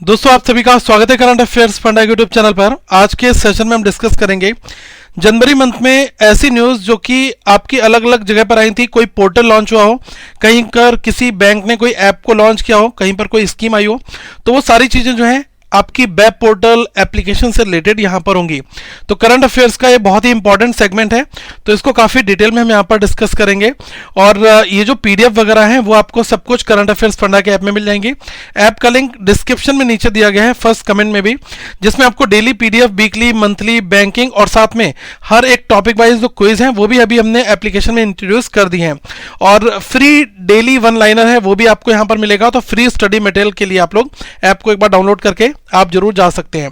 दोस्तों आप सभी का स्वागत है current affairs funda YouTube channel पर। आज के सेशन में हम डिस्कस करेंगे जनवरी मंथ में ऐसी न्यूज़ जो कि आपकी अलग अलग जगह पर आई थी। कोई पोर्टल लॉन्च हुआ हो, कहीं पर किसी बैंक ने कोई ऐप को लॉन्च किया हो, कहीं पर कोई स्कीम आई हो, तो वो सारी चीज़ें जो हैं आपकी वेब पोर्टल एप्लीकेशन से रिलेटेड यहां पर होंगी। तो करंट अफेयर्स का ये बहुत ही इंपॉर्टेंट सेगमेंट है, तो इसको काफ़ी डिटेल में हम यहां पर डिस्कस करेंगे। और ये जो पीडीएफ वगैरह हैं वो आपको सब कुछ करंट अफेयर्स फंडा के ऐप में मिल जाएंगी। ऐप का लिंक डिस्क्रिप्शन में नीचे दिया गया है, फर्स्ट कमेंट में भी, जिसमें आपको daily PDF, weekly, monthly, banking और साथ में हर एक टॉपिक वाइज जो क्विज हैं वो भी अभी हमने एप्लीकेशन में इंट्रोड्यूस कर दी हैं। और फ्री डेली वन लाइनर है वो भी आपको यहां पर मिलेगा। तो फ्री स्टडी मटेरियल के लिए आप लोग ऐप को एक बार डाउनलोड करके आप जरूर जा सकते हैं।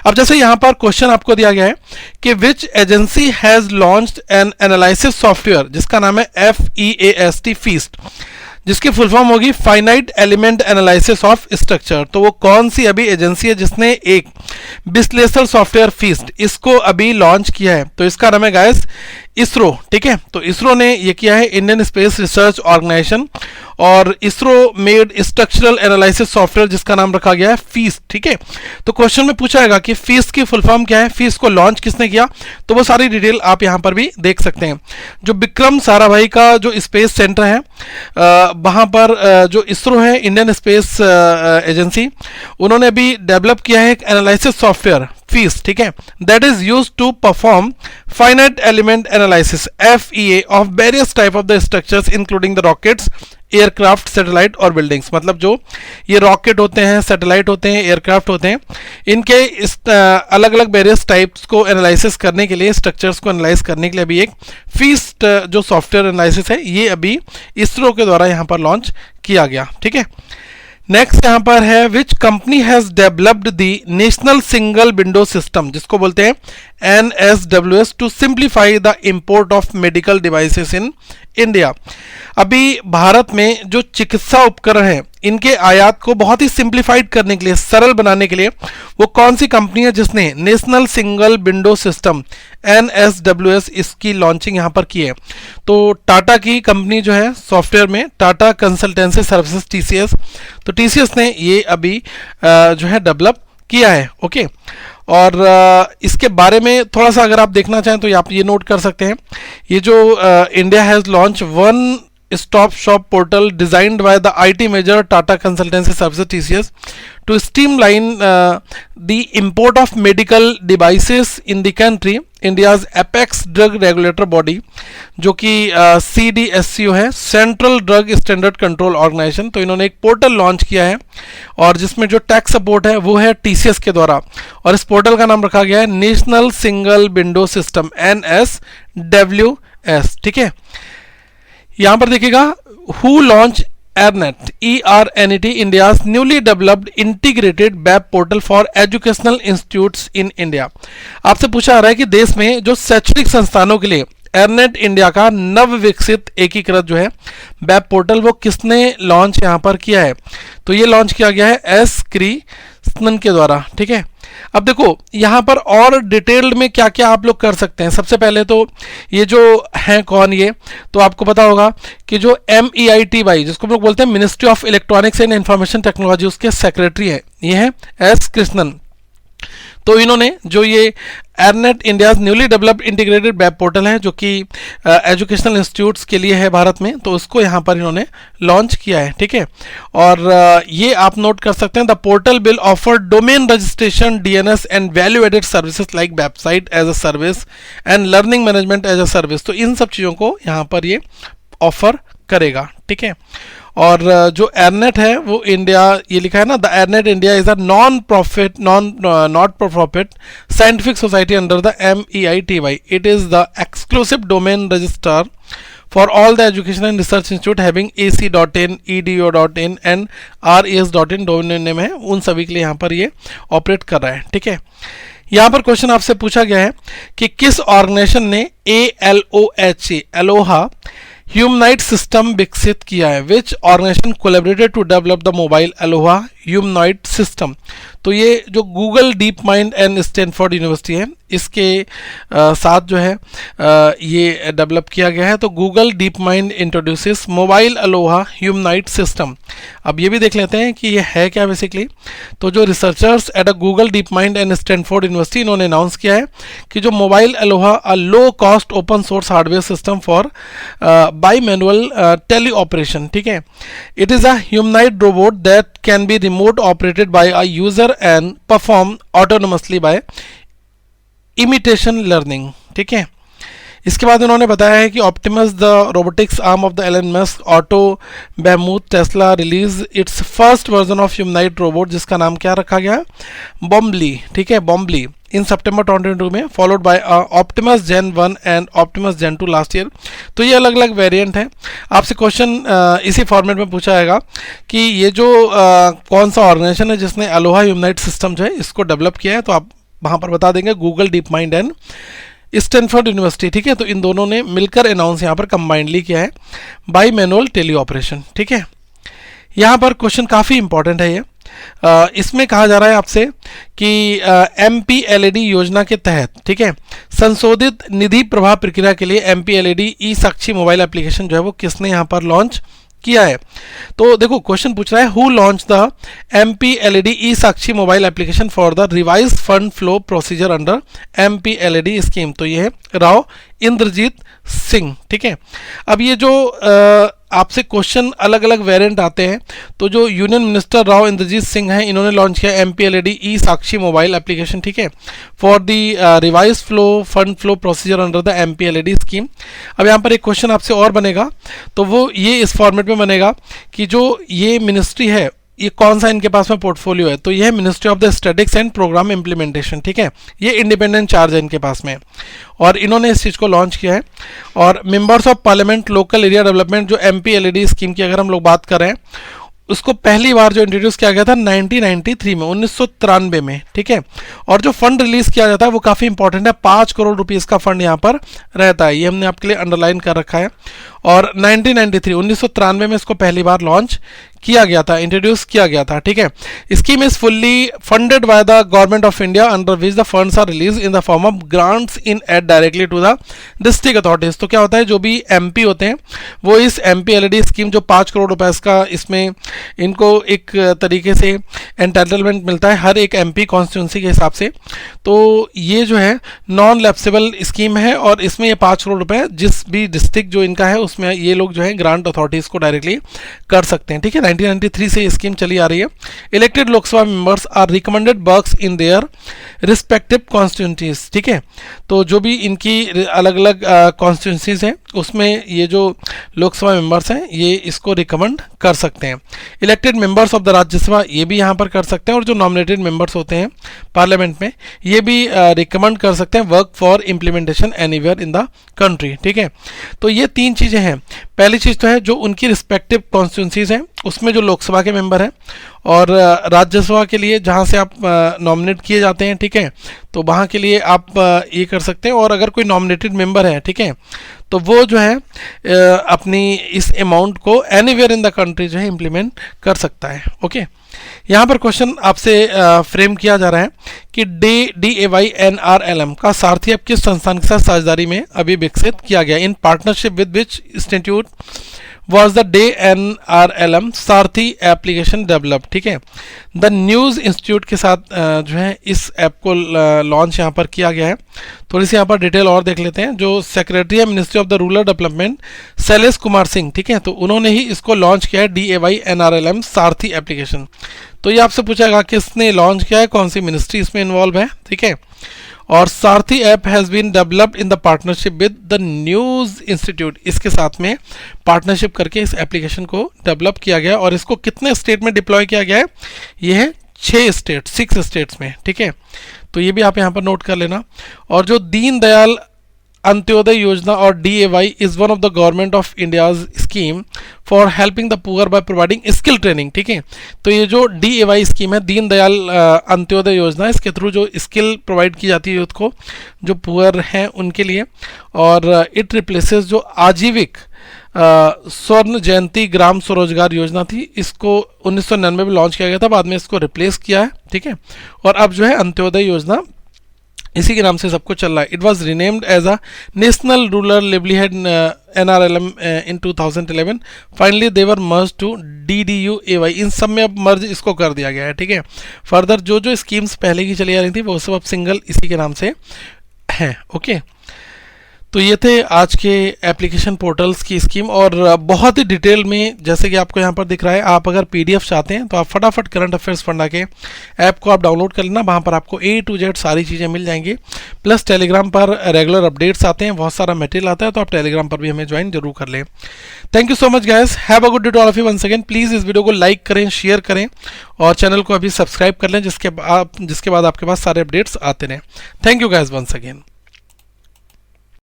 अब जैसे यहां पर क्वेश्चन आपको दिया गया है कि which agency has launched an analysis software जिसका नाम है FEAST फीस्ट, जिसकी फुल फॉर्म होगी finite element analysis of structure. तो वो कौन सी अभी एजेंसी है जिसने एक विश्लेषण सॉफ्टवेयर फीस्ट इसको अभी लॉन्च किया है? तो इसका नाम है गाइस इसरो। ठीक है, तो इसरो ने ये किया है, इंडियन स्पेस रिसर्च ऑर्गेनाइजेशन, और ISRO made structural analysis software जिसका नाम रखा गया है फीस्ट। ठीक है, तो क्वेश्चन में पूछाएगा कि फीस्ट की फुल फॉर्म क्या है, फीस्ट को लॉन्च किसने किया, तो वो सारी डिटेल आप यहां पर भी देख सकते हैं। जो विक्रम साराभाई का जो स्पेस सेंटर है वहां पर जो इसरो है, इंडियन स्पेस एजेंसी, उन्होंने अभी डेवलप किया है एक एनालिसिस सॉफ्टवेयर फीस्ट। ठीक है, that is used to perform finite element analysis FEA of various type of the structures including the rockets, aircraft, satellite और बिल्डिंग्स। मतलब जो ये रॉकेट होते हैं, सैटेलाइट होते हैं, एयरक्राफ्ट होते हैं, इनके इस अलग अलग वेरियस टाइप्स को एनालिसिस करने के लिए, स्ट्रक्चर्स को एनालाइज करने के लिए अभी एक फीस्ट जो सॉफ्टवेयर एनालिसिस है ये अभी इसरो के द्वारा यहाँ पर लॉन्च किया गया। ठीक है, नेक्स्ट यहां पर है which company has developed the national single window system, जिसको बोलते हैं NSWS, to simplify the import of medical devices in India. अभी भारत में जो चिकित्सा उपकरण हैं इनके आयात को बहुत ही सिंप्लीफाइड करने के लिए, सरल बनाने के लिए, वो कौन सी कंपनी है जिसने national single window system NSWS इसकी लॉन्चिंग यहां पर की है? तो टाटा की कंपनी जो है सॉफ्टवेयर में, टाटा कंसल्टेंसी सर्विसेज TCS, तो TCS ने ये अभी जो है डेवलप किया है। ओके, और इसके बारे में थोड़ा सा अगर आप देखना चाहें तो आप ये नोट कर सकते हैं, ये जो India has launch one stop shop portal designed by the IT major Tata consultancy services TCS to streamline the import of medical devices in the country. India's apex drug regulator body जो कि CDSCO है, central drug standard control organisation, तो इन्होंने एक portal launch किया है और जिसमें जो टैक्स सपोर्ट है वो है TCS के द्वारा, और इस पोर्टल का नाम रखा गया है national single window system NSWS। ठीक है, यहां पर देखिएगा who launch ERNET ERNET India's newly developed integrated web portal for educational institutes in India. आपसे पूछा जा रहा है कि देश में जो शैक्षणिक संस्थानों के लिए ERNET इंडिया का नव विकसित एकीकृत जो है वेब पोर्टल वो किसने लॉन्च यहां पर किया है? तो ये लॉन्च किया गया है S कृष्णन के द्वारा। ठीक है, अब देखो यहां पर और डिटेल्ड में क्या क्या आप लोग कर सकते हैं। सबसे पहले तो ये जो है कौन, ये तो आपको पता होगा कि जो MEITY जिसको हम लोग बोलते हैं ministry of electronics and information technology, उसके सेक्रेटरी हैं, ये है S कृष्णन। तो इन्होंने जो ये ERNET India's newly developed integrated web portal है जो कि एजुकेशनल इंस्टीट्यूट्स के लिए है भारत में, तो उसको यहाँ पर इन्होंने लॉन्च किया है। ठीक है, और ये आप नोट कर सकते हैं the portal will offer domain registration, DNS and value added services like website as a service and learning management as a service. तो इन सब चीज़ों को यहाँ पर ये ऑफर करेगा। ठीक है, और जो ERNET है वो इंडिया, ये लिखा है ना, the ERNET India is a not for profit scientific society under the MEITY। It is the exclusive domain registrar for all the education and research institute having AC.in, EDO.in and RES.in domain name है, उन सभी के लिए यहाँ पर ये operate कर रहा है। ठीक है, यहाँ पर क्वेश्चन आपसे पूछा गया है कि किस ऑर्गेनाइजेशन ने ALOHA ह्यूमनॉइड सिस्टम विकसित किया है? Which organization collaborated to develop the mobile ALOHA humanoid system? तो ये जो Google, DeepMind and Stanford University है, इसके साथ जो है ये डेवलप किया गया है। तो Google DeepMind introduces mobile Aloha humanoid system. अब ये भी देख लेते हैं कि ये है क्या बेसिकली। तो जो researchers at uh Google DeepMind and Stanford university, इन्होंने अनाउंस किया है कि जो mobile Aloha a low cost open source hardware system for bimanual teleoperation, ठीक है। It is a humanoid robot that can be remote operated by a user and perform autonomously by imitation learning, ठीक है। इसके बाद उन्होंने बताया है कि Optimus the robotics arm of the Elon Musk auto behemoth Tesla release its first version of humanoid robot, जिसका नाम क्या रखा गया, बॉम्बली, ठीक है, बॉम्बली, इन सितंबर 2022 में, followed by Optimus Gen 1 and Optimus Gen 2 last year. तो ये अलग अलग वेरिएंट है। आपसे क्वेश्चन इसी फॉर्मेट में पूछा जाएगा कि ये जो कौन सा ऑर्गेनाइजेशन है जिसने अलोहा ह्यूमनाइट सिस्टम जो है इसको डेवलप किया है, तो आप वहाँ पर बता देंगे Google DeepMind and Stanford university, ठीक है। तो इन दोनों ने मिलकर अनाउंस यहाँ पर कंबाइंडली किया है बाई मैनुअल टेली ऑपरेशन, ठीक है। यहाँ पर क्वेश्चन काफ़ी इंपॉर्टेंट है ये। इसमें कहा जा रहा है आपसे कि MPLAD योजना के तहत, ठीक है, संशोधित निधि प्रवाह प्रक्रिया के लिए MPLAD ई साक्षी मोबाइल एप्लीकेशन जो है वो किसने यहाँ पर लॉन्च किया है। तो देखो क्वेश्चन पूछ रहा है who launch the MPLAD E Sakshi mobile application for the revise fund flow procedure under MPLAD scheme. तो ये है राव इंद्रजीत सिंह, ठीक है। अब ये जो आपसे क्वेश्चन अलग अलग वेरिएंट आते हैं, तो जो यूनियन मिनिस्टर राव इंद्रजीत सिंह हैं, इन्होंने लॉन्च किया MPLAD ई साक्षी मोबाइल एप्लीकेशन, ठीक है, for the revise flow fund flow procedure under the MPLAD scheme. अब यहाँ पर एक क्वेश्चन आपसे और बनेगा, तो वो ये इस फॉर्मेट में बनेगा कि जो ये मिनिस्ट्री है ये कौन सा इनके पास में पोर्टफोलियो है। तो ये है ministry of the statics and programme implementation, ठीक है, ये इंडिपेंडेंट चार्ज है इनके पास में, और इन्होंने इस चीज़ को लॉन्च किया है। और members of parliament local area development, जो MPLAD स्कीम की अगर हम लोग बात करें, उसको पहली बार जो इंट्रोड्यूस किया गया था 1993 में, 1993 में, ठीक है। और जो फंड रिलीज किया जाता है वो काफ़ी इंपॉर्टेंट है, 5 करोड़ रुपीज़ का फंड यहाँ पर रहता है, ये हमने आपके लिए अंडरलाइन कर रखा है। और 1993 में इसको पहली बार लॉन्च किया गया था, इंट्रोड्यूस किया गया था, ठीक है। Scheme is fully funded by the government of India under which the funds are release in the form of grants in aid directly to the district authorities. तो क्या होता है, जो भी MP होते हैं वो इस MPLAD स्कीम जो 5 करोड़ रुपए का, इसमें इनको एक तरीके से एंटाइटलमेंट मिलता है हर एक MP कॉन्स्टिट्यूंसी के हिसाब से। तो ये जो है नॉन लैप्सेबल स्कीम है, और इसमें ये 5 करोड़ रुपए जिस भी डिस्ट्रिक्ट जो इनका है उसमें ये लोग जो है ग्रांट अथॉरिटीज को डायरेक्टली कर सकते हैं, ठीक है। 1993 से ये स्कीम चली आ रही है। Elected Lok Sabha members are recommended works in their respective constituencies, ठीक है। तो जो भी इनकी अलग अलग कॉन्स्टिट्यूंसीज हैं उसमें ये जो लोकसभा मेंबर्स हैं ये इसको रिकमेंड कर सकते हैं। Elected members of the Rajya Sabha ये भी यहाँ पर कर सकते हैं, और जो नॉमिनेटेड मेंबर्स होते हैं पार्लियामेंट में ये भी रिकमेंड कर सकते हैं work for implementation anywhere in the country, ठीक है। तो ये 3 चीज़ें हैं। पहली चीज़ तो है जो उनकी रिस्पेक्टिव कॉन्स्टिट्यूंसीज हैं उसमें जो लोकसभा के मेंबर हैं, और राज्यसभा के लिए जहाँ से आप नॉमिनेट किए जाते हैं, ठीक है, तो वहाँ के लिए आप ये कर सकते हैं। और अगर कोई नॉमिनेटेड मेंबर है, ठीक है, तो वो जो है अपनी इस अमाउंट को एनीवेयर इन द कंट्री जो है इम्प्लीमेंट कर सकता है, ओके। यहाँ पर क्वेश्चन आपसे फ्रेम किया जा रहा है कि DAYNRLM का सारथी अब किस संस्थान के साथ साझेदारी में अभी विकसित किया गया, in partnership with which institute was the DAYNRLM Sarathi application develop, ठीक है। द न्यूज़ इंस्टीट्यूट के साथ जो है इस ऐप को लॉन्च यहाँ पर किया गया है। थोड़ी सी यहाँ पर डिटेल और देख लेते हैं। जो सेक्रेटरी है ministry of the rural development Shailesh Kumar Singh, ठीक है, तो उन्होंने ही इसको लॉन्च किया है DAYNRLM सारथी एप्लीकेशन। तो ये आपसे पूछेगा किसने लॉन्च किया है, कौन सी मिनिस्ट्री इसमें इन्वॉल्व है, ठीक है। और Sarathi app has been developed in the partnership with the news institute, इसके साथ में पार्टनरशिप करके इस एप्लीकेशन को डेवलप किया गया। और इसको कितने स्टेट में डिप्लॉय किया गया है, ये है 6 स्टेट्स में, ठीक है। तो ये भी आप यहाँ पर नोट कर लेना। और जो दीनदयाल अंत्योदय योजना और DAY is one of the government of India's scheme for helping the poor by providing skill training, ठीक है। तो ये जो DAY स्कीम है, दीनदयाल अंत्योदय योजना, इसके थ्रू जो स्किल प्रोवाइड की जाती है यूथ को जो पुअर हैं उनके लिए। और इट रिप्लेसेस जो आजीविक स्वर्ण जयंती ग्राम स्वरोजगार योजना थी, इसको 1999 में लॉन्च किया गया था, बाद में इसको रिप्लेस किया है, ठीक है। और अब जो है अंत्योदय योजना इसी के नाम से सब कुछ चल रहा है। It was renamed as a national rural livelihood NRLM in 2011। Finally they were merge to DDUAY। इन सब में अब मर्ज इसको कर दिया गया है, ठीक है। फर्दर जो जो स्कीम्स पहले की चली आ रही थी वो सब अब सिंगल इसी के नाम से है। ओके, तो ये थे आज के एप्लीकेशन पोर्टल्स की स्कीम, और बहुत ही डिटेल में जैसे कि आपको यहाँ पर दिख रहा है। आप अगर PDF चाहते हैं तो आप फटाफट करंट अफेयर्स फंडा के ऐप को आप डाउनलोड कर लेना, वहाँ पर आपको A to Z सारी चीज़ें मिल जाएंगी। प्लस टेलीग्राम पर रेगुलर अपडेट्स आते हैं, बहुत सारा मटेरियल आता है, तो आप टेलीग्राम पर भी हमें ज्वाइन जरूर कर लें। Thank you so much guys, have a good day to all of you once again. Please इस वीडियो को लाइक करें, शेयर करें और चैनल को अभी सब्सक्राइब कर लें, जिसके बाद आपके पास सारे अपडेट्स आते रहें। Thank you guys once again.